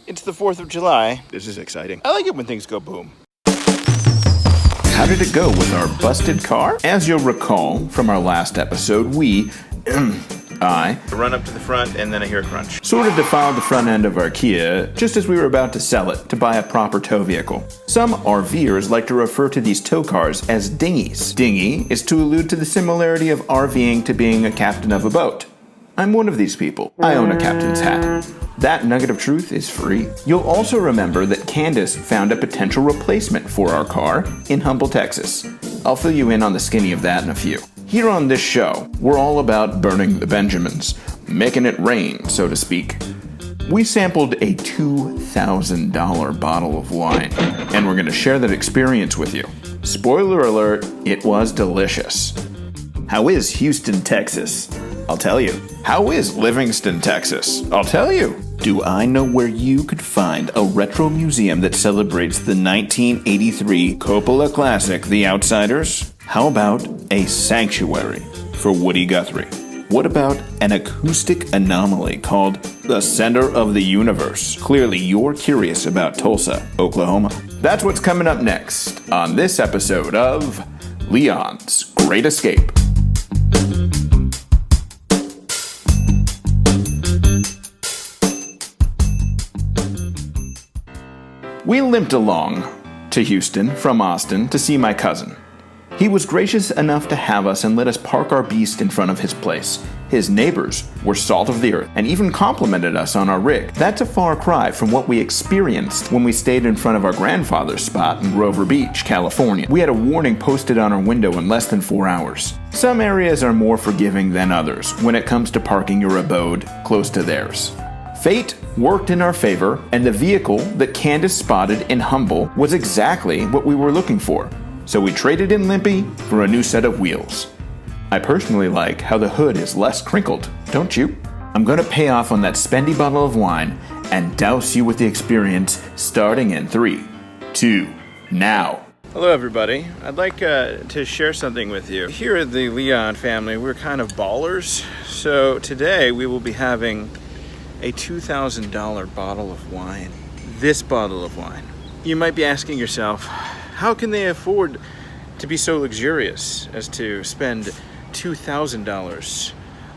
It's the 4th of July. This is exciting. I like it when things go boom. How did it go with our busted car? As you'll recall from our last episode, I run up to the front and then I hear a crunch. sort of defiled the front end of our Kia just as we were about to sell it to buy a proper tow vehicle. Some RVers like to refer to these tow cars as dinghies. Dinghy is to allude to the similarity of RVing to being a captain of a boat. I'm one of these people. I own a captain's hat. That nugget of truth is free. You'll also remember that Candace found a potential replacement for our car in Humble, Texas. I'll fill you in on the skinny of that in a few. Here on this show, we're all about burning the Benjamins, making it rain, so to speak. We sampled a $2,000 bottle of wine, and we're going to share that experience with you. Spoiler alert, it was delicious. How is Houston, Texas? I'll tell you. How is Livingston, Texas? I'll tell you. Do I know where you could find a retro museum that celebrates the 1983 Coppola classic, The Outsiders? How about a sanctuary for Woody Guthrie? What about an acoustic anomaly called the Center of the Universe? Clearly, you're curious about Tulsa, Oklahoma. That's what's coming up next on this episode of Leon's Great Escape. We limped along to Houston from Austin to see my cousin. He was gracious enough to have us and let us park our beast in front of his place. His neighbors were salt of the earth and even complimented us on our rig. That's a far cry from what we experienced when we stayed in front of our grandfather's spot in Grover Beach, California. We had a warning posted on our window in less than 4 hours. Some areas are more forgiving than others when it comes to parking your abode close to theirs. Fate worked in our favor, and the vehicle that Candace spotted in Humble was exactly what we were looking for. So we traded in Limpy for a new set of wheels. I personally like how the hood is less crinkled, don't you? I'm gonna pay off on that spendy bottle of wine and douse you with the experience starting in 3, 2, now. Hello everybody. I'd like to share something with you. Here at the Leon family, we're kind of ballers. So today we will be having a $2,000 bottle of wine. This bottle of wine. You might be asking yourself, how can they afford to be so luxurious as to spend $2,000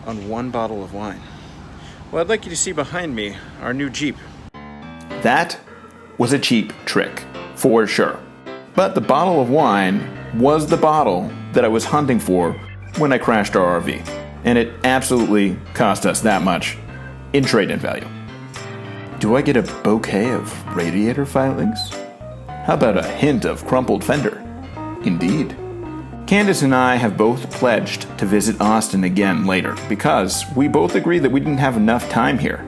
on one bottle of wine? Well, I'd like you to see behind me our new Jeep. That was a cheap trick, for sure. But the bottle of wine was the bottle that I was hunting for when I crashed our RV. And it absolutely cost us that much in trade-in value. Do I get a bouquet of radiator filings? How about a hint of crumpled fender? Indeed. Candace and I have both pledged to visit Austin again later because we both agree that we didn't have enough time here.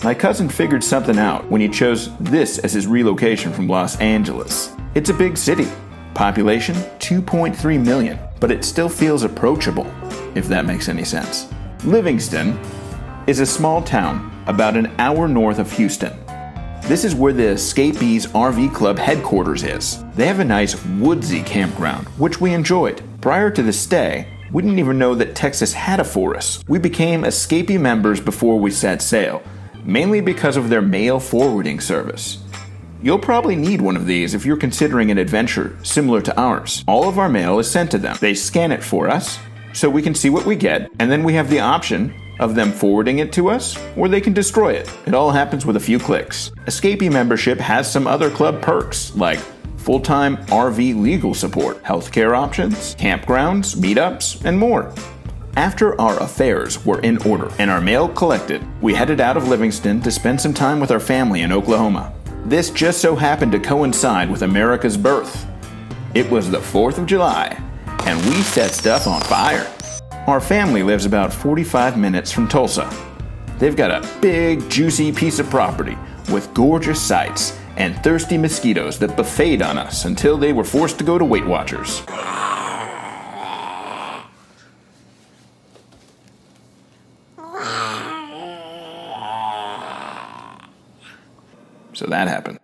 My cousin figured something out when he chose this as his relocation from Los Angeles. It's a big city. Population 2.3 million, but it still feels approachable, if that makes any sense. Livingston is a small town about an hour north of Houston. This is where the Escapees RV Club headquarters is. They have a nice woodsy campground, which we enjoyed. Prior to the stay, we didn't even know that Texas had a forest. We became Escapee members before we set sail, mainly because of their mail forwarding service. You'll probably need one of these if you're considering an adventure similar to ours. All of our mail is sent to them. They scan it for us, so we can see what we get, and then we have the option of them forwarding it to us, or they can destroy it. It all happens with a few clicks. Escapee membership has some other club perks, like full-time RV legal support, healthcare options, campgrounds, meetups, and more. After our affairs were in order and our mail collected, we headed out of Livingston to spend some time with our family in Oklahoma. This just so happened to coincide with America's birth. It was the 4th of July, and we set stuff on fire. Our family lives about 45 minutes from Tulsa. They've got a big, juicy piece of property with gorgeous sights and thirsty mosquitoes that buffeted on us until they were forced to go to Weight Watchers. So that happened.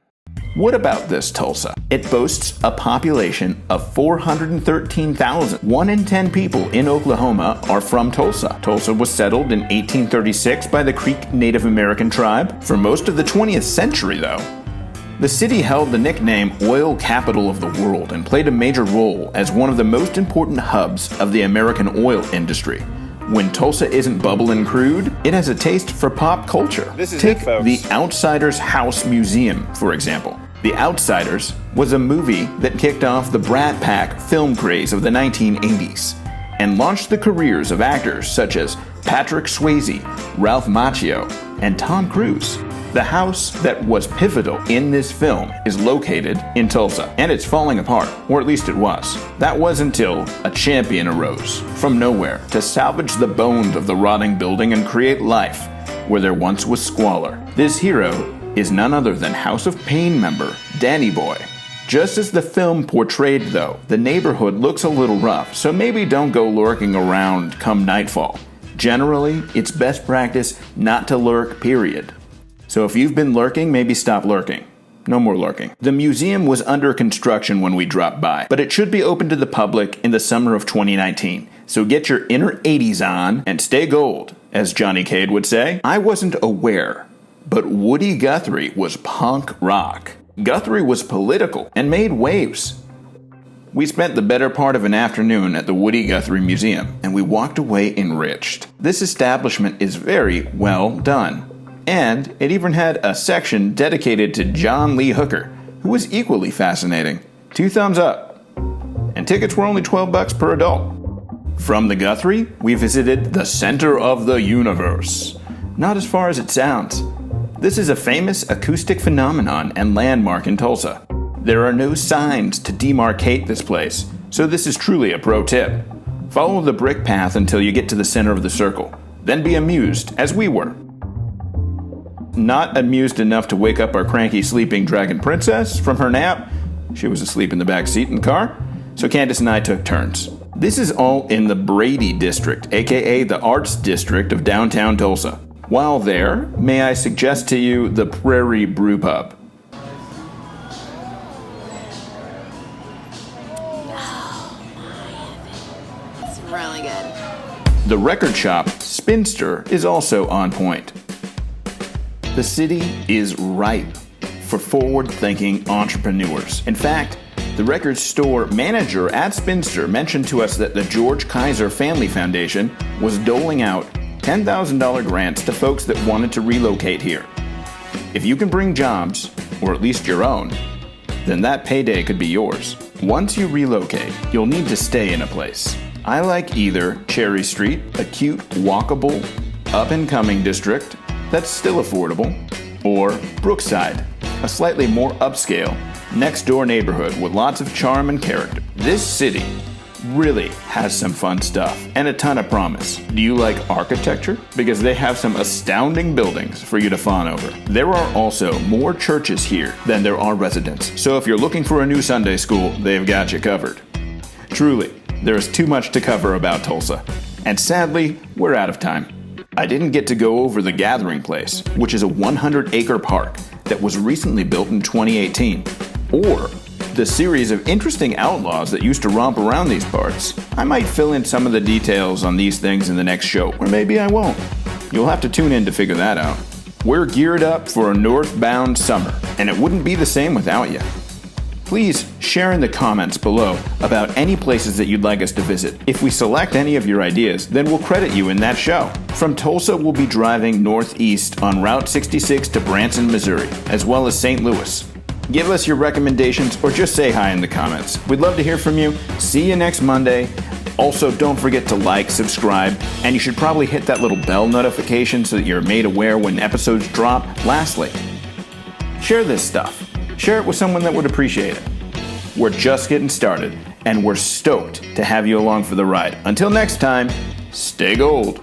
What about this Tulsa? It boasts a population of 413,000. 1 in 10 people in Oklahoma are from Tulsa. Tulsa was settled in 1836 by the Creek Native American tribe. For most of the 20th century, though, the city held the nickname Oil Capital of the World and played a major role as one of the most important hubs of the American oil industry. When Tulsa isn't bubbling crude, it has a taste for pop culture. Take the Outsiders House Museum, for example. The Outsiders was a movie that kicked off the Brat Pack film craze of the 1980s and launched the careers of actors such as Patrick Swayze, Ralph Macchio, and Tom Cruise. The house that was pivotal in this film is located in Tulsa, and it's falling apart, or at least it was. That was until a champion arose from nowhere to salvage the bones of the rotting building and create life where there once was squalor. This hero is none other than House of Pain member Danny Boy. Just as the film portrayed, though, the neighborhood looks a little rough, so maybe don't go lurking around come nightfall. Generally, it's best practice not to lurk, period. So if you've been lurking, maybe stop lurking. No more lurking. The museum was under construction when we dropped by, but it should be open to the public in the summer of 2019. So get your inner 80s on and stay gold, as Johnny Cade would say. I wasn't aware, but Woody Guthrie was punk rock. Guthrie was political and made waves. We spent the better part of an afternoon at the Woody Guthrie Museum, and we walked away enriched. This establishment is very well done. And it even had a section dedicated to John Lee Hooker, who was equally fascinating. 2 thumbs up. And tickets were only $12 per adult. From the Guthrie, we visited the center of the universe. Not as far as it sounds. This is a famous acoustic phenomenon and landmark in Tulsa. There are no signs to demarcate this place, so this is truly a pro tip. Follow the brick path until you get to the center of the circle. Then be amused, as we were. Not amused enough to wake up our cranky sleeping dragon princess from her nap. She was asleep in the back seat in the car, so Candace and I took turns. This is all in the Brady District, aka the Arts District of downtown Tulsa. While there, may I suggest to you the Prairie Brew Pub. It's really good. The record shop, Spinster, is also on point. The city is ripe for forward-thinking entrepreneurs. In fact, the record store manager at Spinster mentioned to us that the George Kaiser Family Foundation was doling out $10,000 grants to folks that wanted to relocate here. If you can bring jobs, or at least your own, then that payday could be yours. Once you relocate, you'll need to stay in a place. I like either Cherry Street, a cute, walkable, up-and-coming district that's still affordable, or Brookside, a slightly more upscale, next-door neighborhood with lots of charm and character. This city really has some fun stuff and a ton of promise. Do you like architecture? Because they have some astounding buildings for you to fawn over. There are also more churches here than there are residents, so if you're looking for a new Sunday school, they've got you covered. Truly, there is too much to cover about Tulsa, and sadly, we're out of time. I didn't get to go over the Gathering Place, which is a 100-acre park that was recently built in 2018, or the series of interesting outlaws that used to romp around these parts. I might fill in some of the details on these things in the next show, or maybe I won't. You'll have to tune in to figure that out. We're geared up for a northbound summer, and it wouldn't be the same without you. Please share in the comments below about any places that you'd like us to visit. If we select any of your ideas, then we'll credit you in that show. From Tulsa, we'll be driving northeast on Route 66 to Branson, Missouri, as well as St. Louis. Give us your recommendations or just say hi in the comments. We'd love to hear from you. See you next Monday. Also, don't forget to like, subscribe, and you should probably hit that little bell notification so that you're made aware when episodes drop. Lastly, share this stuff. Share it with someone that would appreciate it. We're just getting started, and we're stoked to have you along for the ride. Until next time, stay gold.